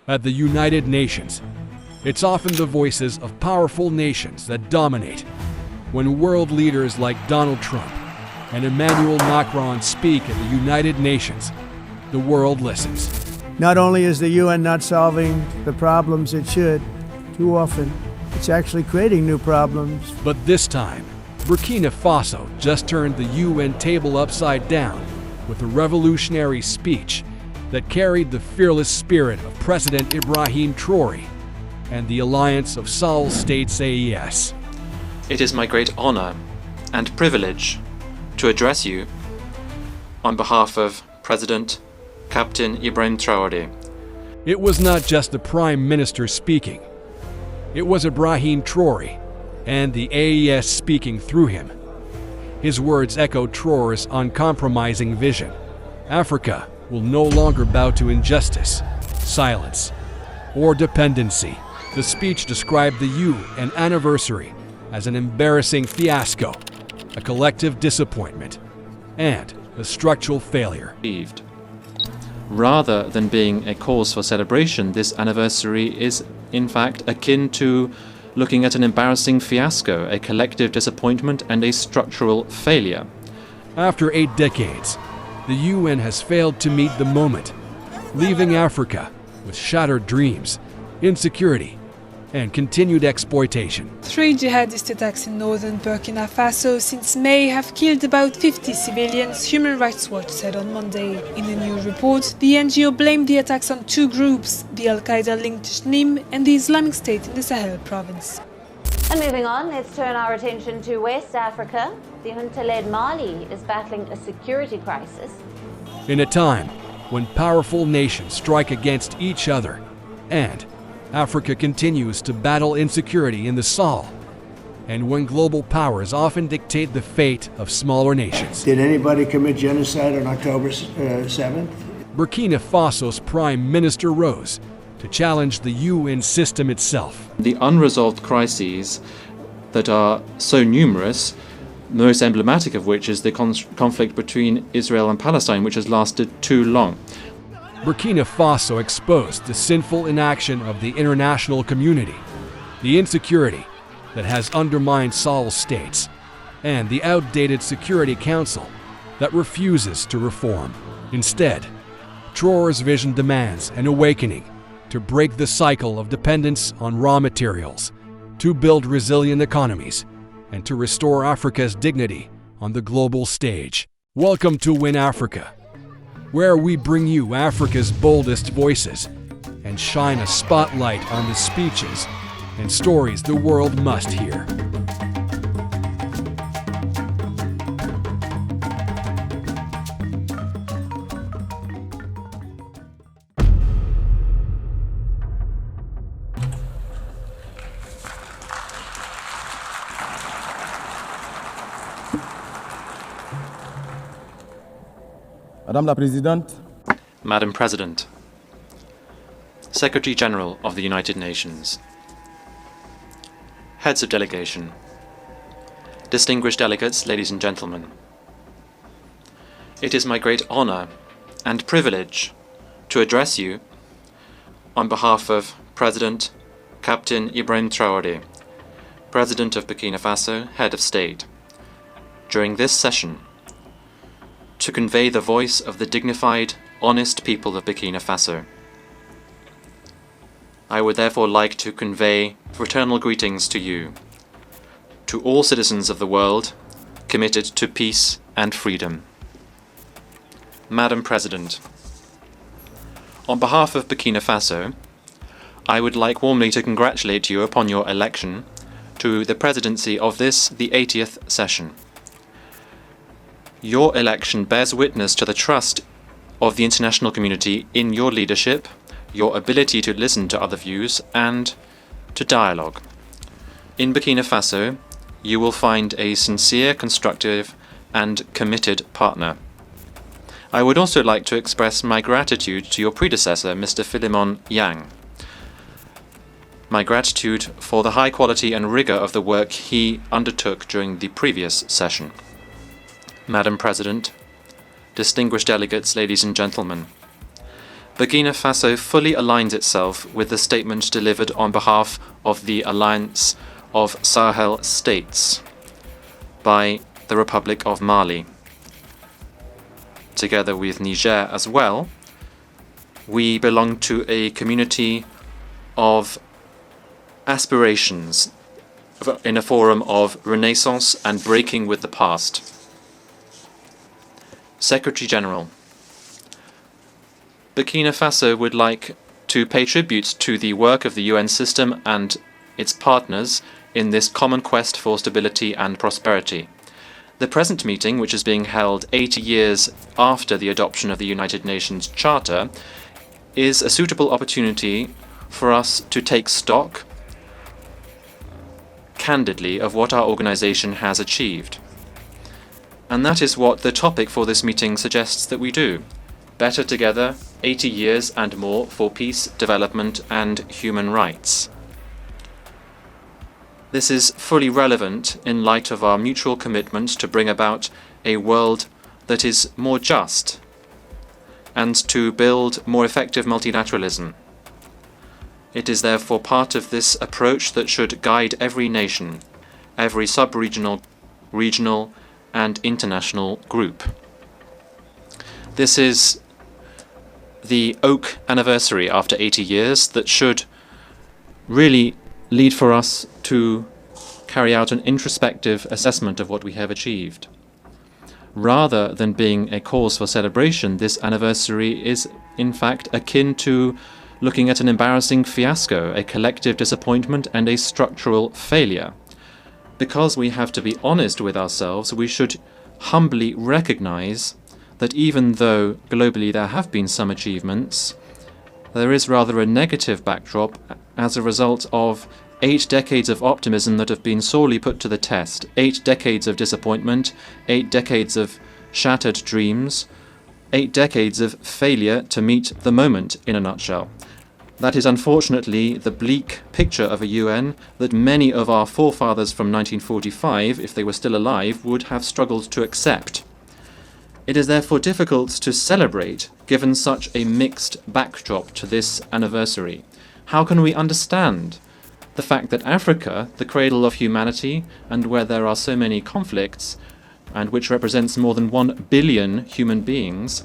At the United Nations, it's often the voices of powerful nations that dominate. When world leaders like Donald Trump and Emmanuel Macron speak at the United Nations, the world listens. Not only is the UN not solving the problems it should, too often, it's actually creating new problems. But this time, Burkina Faso just turned the UN table upside down with a revolutionary speech that carried the fearless spirit of President Ibrahim Traoré and the Alliance of Sahel States AES. It is my great honor and privilege to address you on behalf of President Captain Ibrahim Traoré. It was not just the Prime Minister speaking. It was Ibrahim Traoré and the AES speaking through him. His words echoed Traoré's uncompromising vision. Africa will no longer bow to injustice, silence, or dependency. The speech described the UN anniversary as an embarrassing fiasco, a collective disappointment, and a structural failure. Rather than being a cause for celebration, this anniversary is in fact akin to looking at an embarrassing fiasco, a collective disappointment, and a structural failure. After 8 decades, the UN has failed to meet the moment, leaving Africa with shattered dreams, insecurity, and continued exploitation. 3 jihadist attacks in northern Burkina Faso since May have killed about 50 civilians, Human Rights Watch said on Monday. In a new report, the NGO blamed the attacks on 2 groups, the Al-Qaeda-linked JNIM and the Islamic State in the Sahel province. And moving on, let's turn our attention to West Africa. The junta-led Mali is battling a security crisis. In a time when powerful nations strike against each other and Africa continues to battle insecurity in the Sahel, and when global powers often dictate the fate of smaller nations. Did anybody commit genocide on October 7th? Burkina Faso's Prime Minister rose to challenge the UN system itself. The unresolved crises that are so numerous, the most emblematic of which is the conflict between Israel and Palestine, which has lasted too long. Burkina Faso exposed the sinful inaction of the international community, the insecurity that has undermined Sahel states, and the outdated Security Council that refuses to reform. Instead, Traoré's vision demands an awakening to break the cycle of dependence on raw materials, to build resilient economies, and to restore Africa's dignity on the global stage. Welcome to Win Africa, where we bring you Africa's boldest voices and shine a spotlight on the speeches and stories the world must hear. Madame la Présidente, Madam President, Secretary General of the United Nations, Heads of Delegation, distinguished delegates, ladies and gentlemen, it is my great honor and privilege to address you on behalf of President Captain Ibrahim Traoré, President of Burkina Faso, Head of State, during this session, to convey the voice of the dignified, honest people of Burkina Faso. I would therefore like to convey fraternal greetings to you, to all citizens of the world committed to peace and freedom. Madam President, on behalf of Burkina Faso, I would like warmly to congratulate you upon your election to the presidency of this, the 80th session. Your election bears witness to the trust of the international community in your leadership, your ability to listen to other views, and to dialogue. In Burkina Faso, you will find a sincere, constructive, and committed partner. I would also like to express my gratitude to your predecessor, Mr. Philemon Yang. My gratitude for the high quality and rigor of the work he undertook during the previous session. Madam President, distinguished delegates, ladies and gentlemen, Burkina Faso fully aligns itself with the statement delivered on behalf of the Alliance of Sahel States by the Republic of Mali. Together with Niger as well, we belong to a community of aspirations in a forum of renaissance and breaking with the past. Secretary General, Burkina Faso would like to pay tribute to the work of the UN system and its partners in this common quest for stability and prosperity. The present meeting, which is being held 80 years after the adoption of the United Nations Charter, is a suitable opportunity for us to take stock candidly of what our organization has achieved. And that is what the topic for this meeting suggests that we do. Better together, 80 years and more for peace, development, and human rights. This is fully relevant in light of our mutual commitment to bring about a world that is more just and to build more effective multilateralism. It is therefore part of this approach that should guide every nation, every sub-regional, regional, and international group. This is the oak anniversary after 80 years that should really lead for us to carry out an introspective assessment of what we have achieved. Rather than being a cause for celebration, this anniversary is in fact akin to looking at an embarrassing fiasco, a collective disappointment, and a structural failure. Because we have to be honest with ourselves, we should humbly recognize that even though globally there have been some achievements, there is rather a negative backdrop as a result of 8 decades of optimism that have been sorely put to the test, 8 decades of disappointment, 8 decades of shattered dreams, 8 decades of failure to meet the moment, in a nutshell. That is unfortunately the bleak picture of a UN that many of our forefathers from 1945, if they were still alive, would have struggled to accept. It is therefore difficult to celebrate given such a mixed backdrop to this anniversary. How can we understand the fact that Africa, the cradle of humanity, and where there are so many conflicts, and which represents more than 1 billion human beings,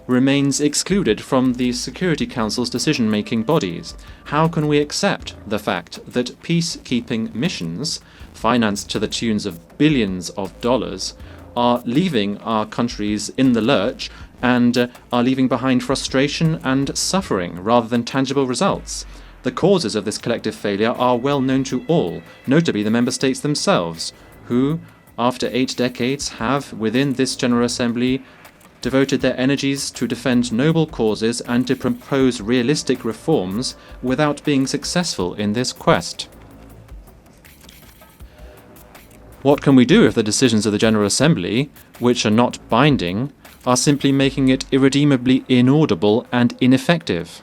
remains excluded from the Security Council's decision-making bodies? How can we accept the fact that peacekeeping missions, financed to the tunes of billions of dollars, are leaving our countries in the lurch and are leaving behind frustration and suffering rather than tangible results? The causes of this collective failure are well known to all, notably the member states themselves, who, after 8 decades, have, within this General Assembly, devoted their energies to defend noble causes and to propose realistic reforms without being successful in this quest. What can we do if the decisions of the General Assembly, which are not binding, are simply making it irredeemably inaudible and ineffective?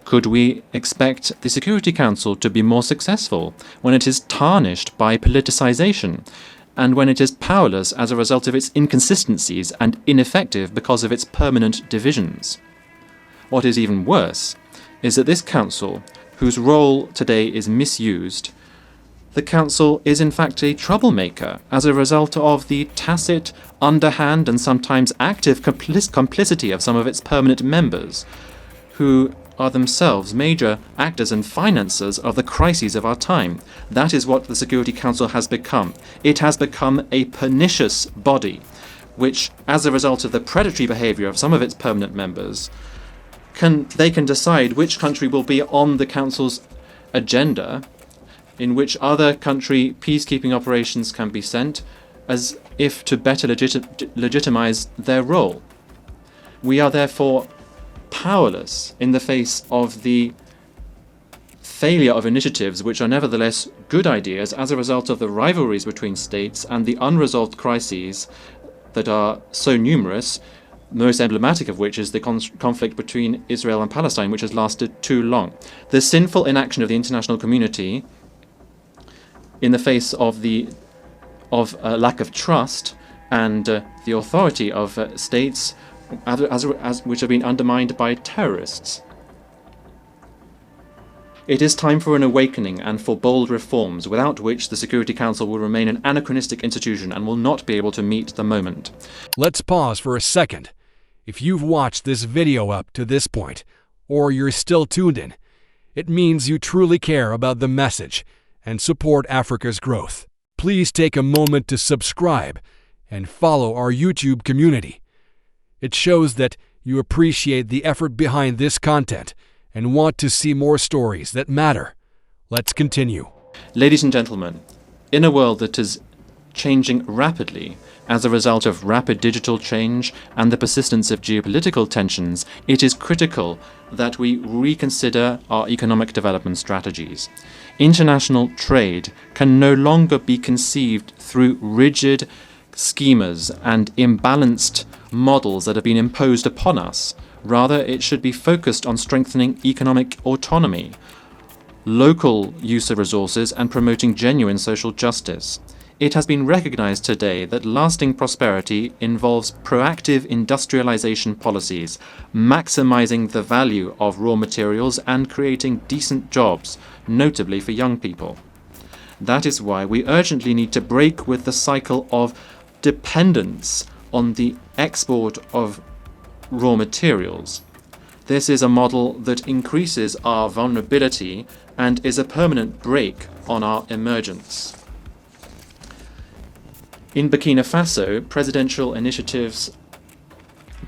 Could we expect the Security Council to be more successful when it is tarnished by politicization, and when it is powerless as a result of its inconsistencies and ineffective because of its permanent divisions? What is even worse is that this Council, whose role today is misused, the Council is in fact a troublemaker as a result of the tacit, underhand and sometimes active complicity of some of its permanent members, who are themselves major actors and financiers of the crises of our time. That is what the Security Council has become. It has become a pernicious body, which, as a result of the predatory behavior of some of its permanent members, they can decide which country will be on the Council's agenda, in which other country peacekeeping operations can be sent, as if to better legitimize their role. We are therefore powerless in the face of the failure of initiatives which are nevertheless good ideas as a result of the rivalries between states and the unresolved crises that are so numerous, the most emblematic of which is the conflict between Israel and Palestine, which has lasted too long. The sinful inaction of the international community in the face of lack of trust and the authority of states which have been undermined by terrorists. It is time for an awakening and for bold reforms, without which the Security Council will remain an anachronistic institution and will not be able to meet the moment. Let's pause for a second. If you've watched this video up to this point, or you're still tuned in, it means you truly care about the message and support Africa's growth. Please take a moment to subscribe and follow our YouTube community. It shows that you appreciate the effort behind this content and want to see more stories that matter. Let's continue. Ladies and gentlemen, in a world that is changing rapidly as a result of rapid digital change and the persistence of geopolitical tensions, it is critical that we reconsider our economic development strategies. International trade can no longer be conceived through rigid schemas and imbalanced models that have been imposed upon us. Rather, it should be focused on strengthening economic autonomy, local use of resources, and promoting genuine social justice. It has been recognized today that lasting prosperity involves proactive industrialization policies, maximizing the value of raw materials and creating decent jobs, notably for young people. That is why we urgently need to break with the cycle of dependence on the export of raw materials. This is a model that increases our vulnerability and is a permanent brake on our emergence. In Burkina Faso, presidential initiatives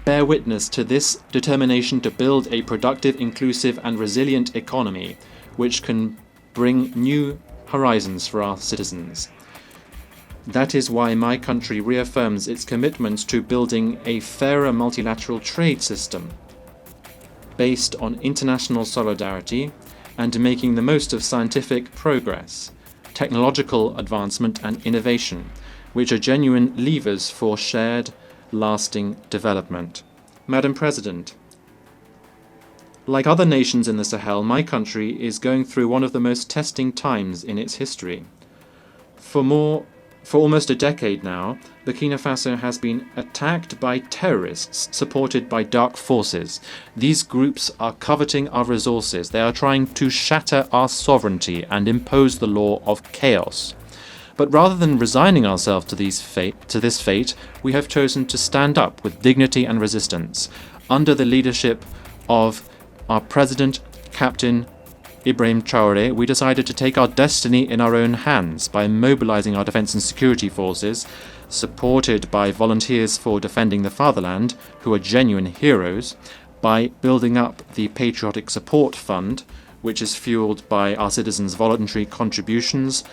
bear witness to this determination to build a productive, inclusive, and resilient economy which can bring new horizons for our citizens. That is why my country reaffirms its commitment to building a fairer multilateral trade system based on international solidarity and making the most of scientific progress, technological advancement and innovation, which are genuine levers for shared, lasting development. Madam President, like other nations in the Sahel, my country is going through one of the most testing times in its history. For almost a decade now, Burkina Faso has been attacked by terrorists supported by dark forces. These groups are coveting our resources. They are trying to shatter our sovereignty and impose the law of chaos. But rather than resigning ourselves to this fate, we have chosen to stand up with dignity and resistance. Under the leadership of our President, Captain Ibrahim Traoré, we decided to take our destiny in our own hands by mobilizing our defense and security forces, supported by volunteers for defending the fatherland, who are genuine heroes, by building up the Patriotic Support Fund, which is fueled by our citizens' voluntary contributions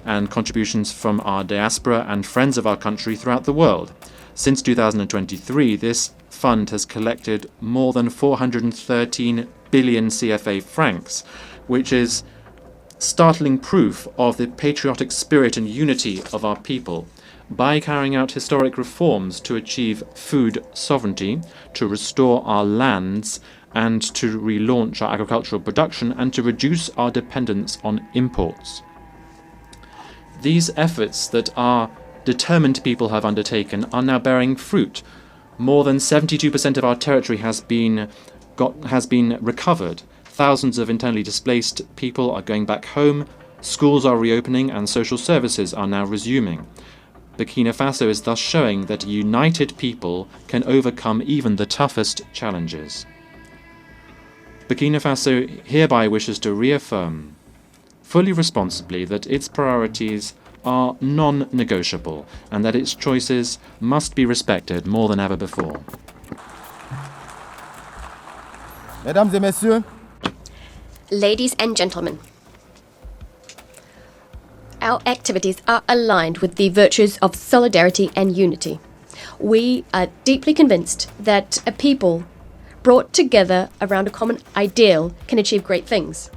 and contributions from our diaspora and friends of our country throughout the world. Since 2023, this fund has collected more than 413 billion CFA francs, which is startling proof of the patriotic spirit and unity of our people. By carrying out historic reforms to achieve food sovereignty, to restore our lands, and to relaunch our agricultural production, and to reduce our dependence on imports. These efforts that our determined people have undertaken are now bearing fruit. More than 72% of our territory has been recovered. Thousands of internally displaced people are going back home, schools are reopening, and social services are now resuming. Burkina Faso is thus showing that a united people can overcome even the toughest challenges. Burkina Faso hereby wishes to reaffirm, fully responsibly, that its priorities are non-negotiable and that its choices must be respected more than ever before. Mesdames et messieurs, Ladies and gentlemen, our activities are aligned with the virtues of solidarity and unity. We are deeply convinced that a people brought together around a common ideal can achieve great things.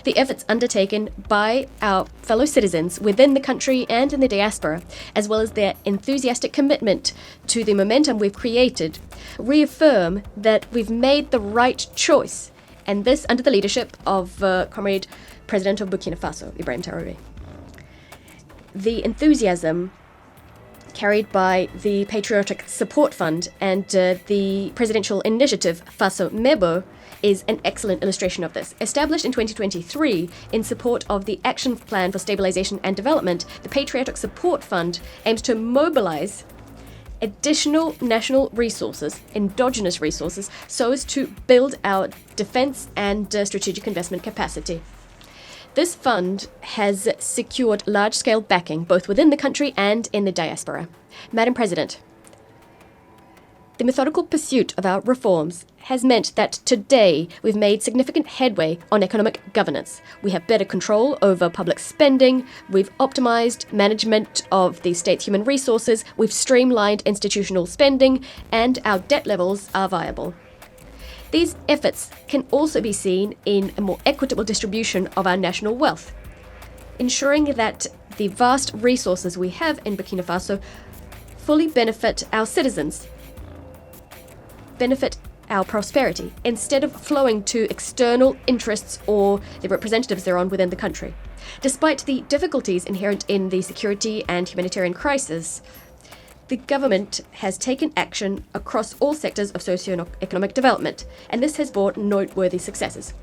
The efforts undertaken by our fellow citizens within the country and in the diaspora, as well as their enthusiastic commitment to the momentum we've created, reaffirm that we've made the right choice, and this under the leadership of Comrade President of Burkina Faso, Ibrahim Traoré. The enthusiasm carried by the Patriotic Support Fund and the presidential initiative Faso Mebo is an excellent illustration of this. Established in 2023 in support of the Action Plan for Stabilization and Development, the Patriotic Support Fund aims to mobilize additional national resources, endogenous resources, so as to build our defense and strategic investment capacity. This fund has secured large-scale backing both within the country and in the diaspora. Madam President, the methodical pursuit of our reforms has meant that today we've made significant headway on economic governance. We have better control over public spending, we've optimized management of the state's human resources, we've streamlined institutional spending, and our debt levels are viable. These efforts can also be seen in a more equitable distribution of our national wealth, ensuring that the vast resources we have in Burkina Faso fully benefit our citizens, benefit our prosperity, instead of flowing to external interests or the representatives thereon within the country. Despite the difficulties inherent in the security and humanitarian crisis, the government has taken action across all sectors of socio-economic development, and this has brought noteworthy successes.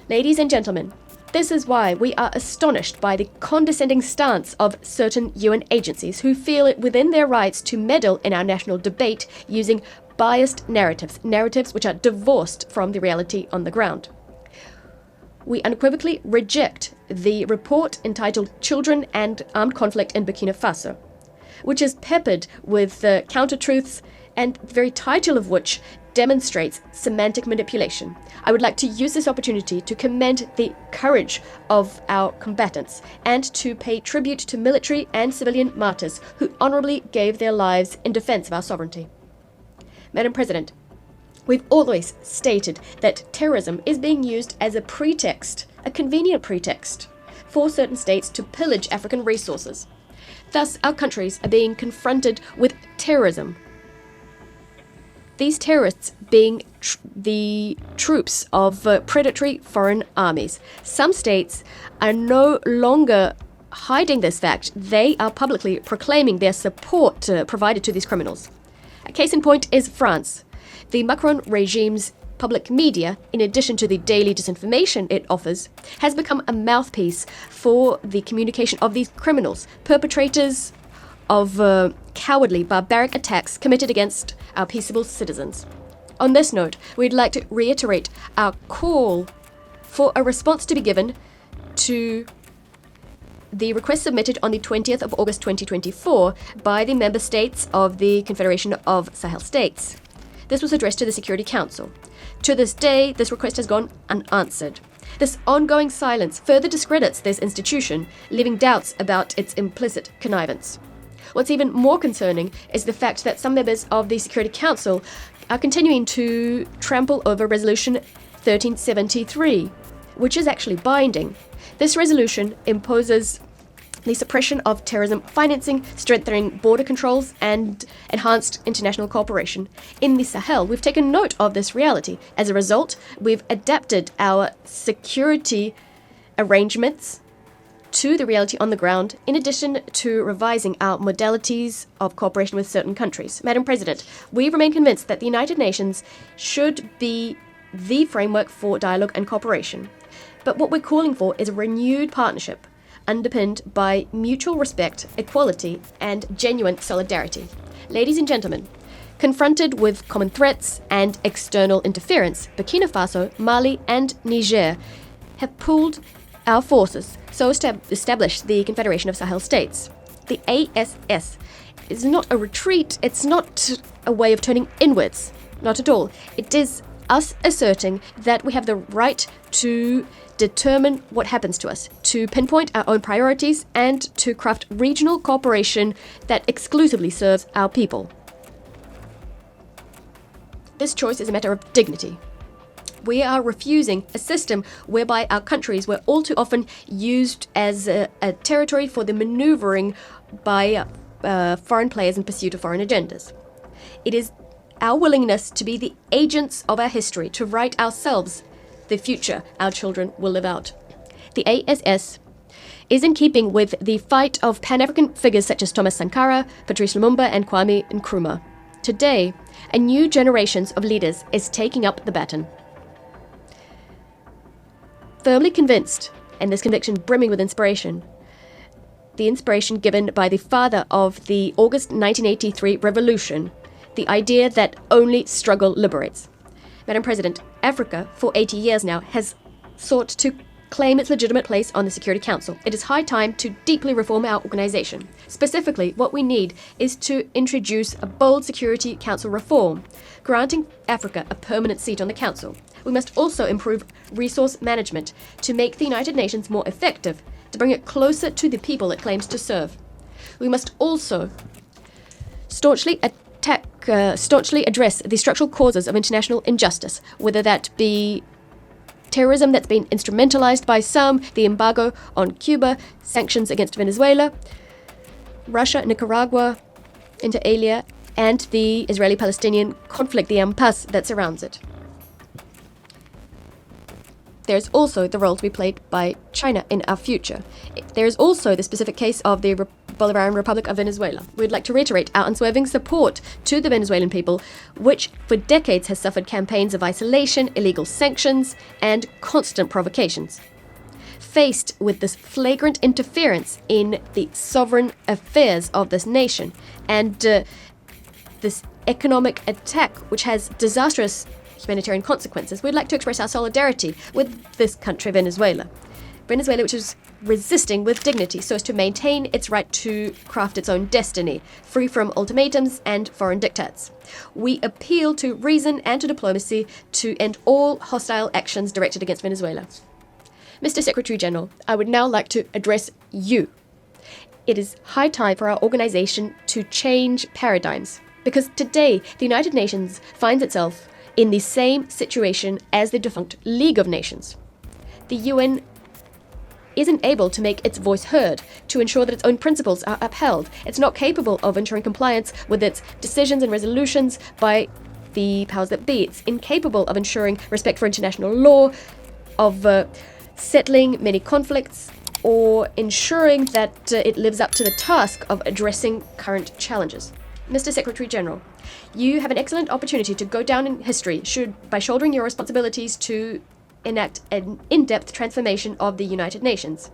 Ladies and gentlemen, this is why we are astonished by the condescending stance of certain UN agencies who feel it within their rights to meddle in our national debate using biased narratives which are divorced from the reality on the ground. We unequivocally reject the report entitled Children and Armed Conflict in Burkina Faso, which is peppered with counter-truths and the very title of which demonstrates semantic manipulation. I would like to use this opportunity to commend the courage of our combatants and to pay tribute to military and civilian martyrs who honorably gave their lives in defense of our sovereignty. Madam President, we've always stated that terrorism is being used as a pretext, a convenient pretext, for certain states to pillage African resources. Thus, our countries are being confronted with terrorism. These terrorists being the troops of predatory foreign armies. Some states are no longer hiding this fact. They are publicly proclaiming their support provided to these criminals. A case in point is France. The Macron regime's public media, in addition to the daily disinformation it offers, has become a mouthpiece for the communication of these criminals, perpetrators of cowardly, barbaric attacks committed against our peaceable citizens. On this note, we'd like to reiterate our call for a response to be given to the request submitted on the 20th of August 2024 by the member states of the Confederation of Sahel States. This was addressed to the Security Council. To this day, this request has gone unanswered. This ongoing silence further discredits this institution, leaving doubts about its implicit connivance. What's even more concerning is the fact that some members of the Security Council are continuing to trample over Resolution 1373, which is actually binding. This resolution imposes the suppression of terrorism financing, strengthening border controls, and enhanced international cooperation. In the Sahel, we've taken note of this reality. As a result, we've adapted our security arrangements to the reality on the ground, in addition to revising our modalities of cooperation with certain countries. Madam President, we remain convinced that the United Nations should be the framework for dialogue and cooperation. But what we're calling for is a renewed partnership underpinned by mutual respect, equality, and genuine solidarity. Ladies and gentlemen, confronted with common threats and external interference, Burkina Faso, Mali, and Niger have pooled our forces so as to establish the Confederation of Sahel States. The ASS is not a retreat, it's not a way of turning inwards, not at all. It is us asserting that we have the right to determine what happens to us, to pinpoint our own priorities, and to craft regional cooperation that exclusively serves our people. This choice is a matter of dignity. We are refusing a system whereby our countries were all too often used as a territory for the maneuvering by foreign players in pursuit of foreign agendas. It is our willingness to be the agents of our history, to write ourselves the future our children will live out. The ASS is in keeping with the fight of Pan-African figures such as Thomas Sankara, Patrice Lumumba and Kwame Nkrumah. Today, a new generation of leaders is taking up the baton. Firmly convinced, and this conviction brimming with inspiration, the inspiration given by the father of the August 1983 revolution, the idea that only struggle liberates. Madam President, Africa, for 80 years now, has sought to claim its legitimate place on the Security Council. It is high time to deeply reform our organization. Specifically, what we need is to introduce a bold Security Council reform, granting Africa a permanent seat on the Council. We must also improve resource management to make the United Nations more effective, to bring it closer to the people it claims to serve. We must also staunchly address the structural causes of international injustice, whether that be terrorism that's been instrumentalized by some, the embargo on Cuba, sanctions against Venezuela, Russia, Nicaragua, inter alia, and the Israeli-Palestinian conflict, the impasse that surrounds it. There's also the role to be played by China in our future. There's also the specific case of the Bolivarian Republic of Venezuela. We'd like to reiterate our unswerving support to the Venezuelan people, which for decades has suffered campaigns of isolation, illegal sanctions, and constant provocations. Faced with this flagrant interference in the sovereign affairs of this nation and this economic attack, which has disastrous humanitarian consequences, we'd like to express our solidarity with this country, Venezuela. Venezuela, which is resisting with dignity so as to maintain its right to craft its own destiny, free from ultimatums and foreign diktats. We appeal to reason and to diplomacy to end all hostile actions directed against Venezuela. Mr. Secretary General, I would now like to address you. It is high time for our organization to change paradigms, because today the United Nations finds itself in the same situation as the defunct League of Nations. The UN isn't able to make its voice heard, to ensure that its own principles are upheld. It's not capable of ensuring compliance with its decisions and resolutions by the powers that be. It's incapable of ensuring respect for international law, of settling many conflicts, or ensuring that it lives up to the task of addressing current challenges. Mr. Secretary General, you have an excellent opportunity to go down in history by shouldering your responsibilities to enact an in-depth transformation of the United Nations,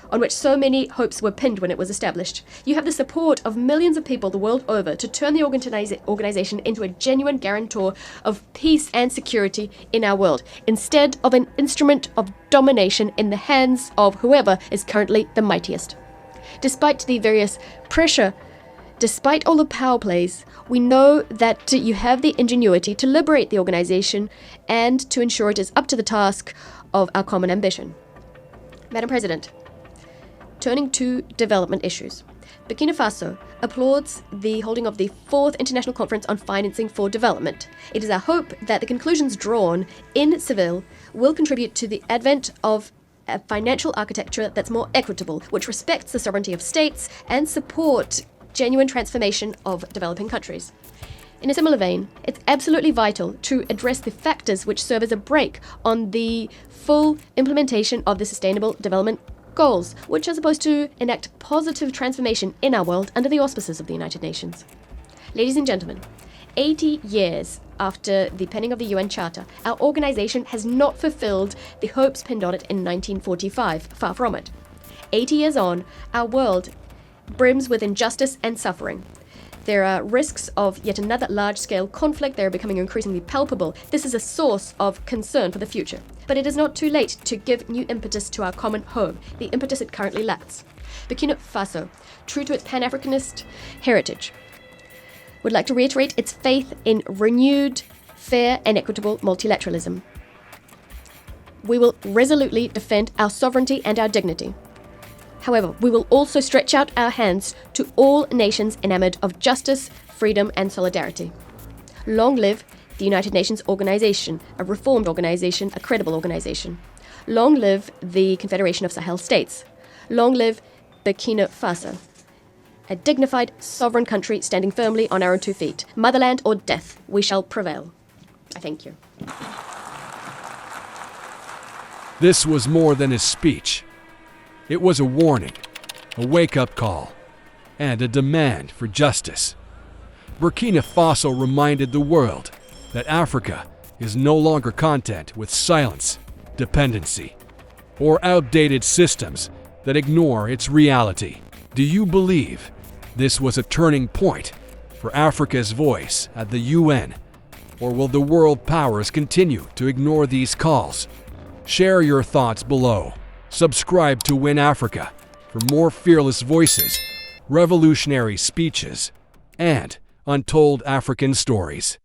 on which so many hopes were pinned when it was established. You have the support of millions of people the world over to turn the organization into a genuine guarantor of peace and security in our world, instead of an instrument of domination in the hands of whoever is currently the mightiest. Despite the various pressure, despite all the power plays, we know that you have the ingenuity to liberate the organization and to ensure it is up to the task of our common ambition. Madam President, turning to development issues, Burkina Faso applauds the holding of the 4th International Conference on Financing for Development. It is our hope that the conclusions drawn in Seville will contribute to the advent of a financial architecture that's more equitable, which respects the sovereignty of states and support genuine transformation of developing countries. In a similar vein, it's absolutely vital to address the factors which serve as a brake on the full implementation of the Sustainable Development Goals, which are supposed to enact positive transformation in our world under the auspices of the United Nations. Ladies and gentlemen, 80 years after the penning of the UN Charter, our organization has not fulfilled the hopes pinned on it in 1945, far from it. 80 years on, our world brims with injustice and suffering. There are risks of yet another large-scale conflict. They are becoming increasingly palpable. This is a source of concern for the future. But it is not too late to give new impetus to our common home, the impetus it currently lacks. Burkina Faso, true to its Pan-Africanist heritage, would like to reiterate its faith in renewed, fair and equitable multilateralism. We will resolutely defend our sovereignty and our dignity. However, we will also stretch out our hands to all nations enamored of justice, freedom, and solidarity. Long live the United Nations organization, a reformed organization, a credible organization. Long live the Confederation of Sahel States. Long live Burkina Faso, a dignified, sovereign country standing firmly on our own 2 feet. Motherland or death, we shall prevail. I thank you. This was more than a speech. It was a warning, a wake-up call, and a demand for justice. Burkina Faso reminded the world that Africa is no longer content with silence, dependency, or outdated systems that ignore its reality. Do you believe this was a turning point for Africa's voice at the UN, or will the world powers continue to ignore these calls? Share your thoughts below. Subscribe to Win Africa for more fearless voices, revolutionary speeches, and untold African stories.